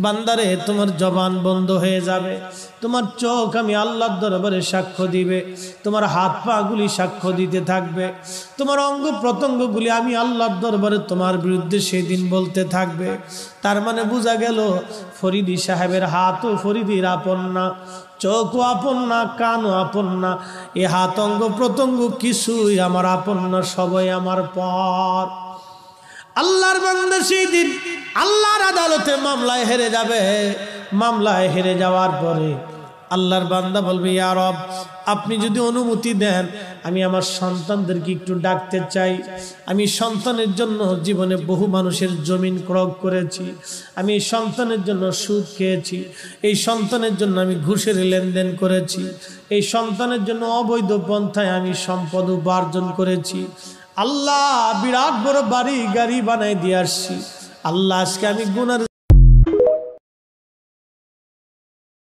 বান্দারে তোমার জবান বন্ধ হয়ে যাবে, তোমার চোখ আমি আল্লাহর দরবারে সাক্ষ্য দিবে, তোমার হাত পা গুলি সাক্ষ্য দিতে থাকবে, তোমার অঙ্গ প্রত্যঙ্গগুলি আমি আল্লাহর দরবারে তোমার বিরুদ্ধে সেদিন বলতে থাকবে। তার মানে বোঝা গেল ফরিদি সাহেবের হাতও ফরিদির আপন না, চোখও আপন না, কানও আপন না, এ হাত অঙ্গ প্রত্যঙ্গ কিছুই আমার আপন না, সবাই আমার পর। আল্লাহর বান্দা সেই দিন আল্লাহর আদালতে মামলায় হেরে যাবে। মামলায় হেরে যাওয়ার পরে আল্লাহর বান্দা বলবে, ইয়া রব, আপনি যদি অনুমতি দেন আমি আমার সন্তানদেরকে একটু ডাকতে চাই। আমি সন্তানের জন্য জীবনে বহু মানুষের জমিন ক্রয় করেছি, আমি এই সন্তানের জন্য সুদ খেয়েছি, এই সন্তানের জন্য আমি ঘুষের লেনদেন করেছি, এই সন্তানের জন্য অবৈধ পন্থায় আমি সম্পদ উপার্জন করেছি। আল্লাহ, বিরাট বড় বাড়ি গাড়ি বানাই দিয়ে আসছি। আল্লাহ, আজকে আমি গুনার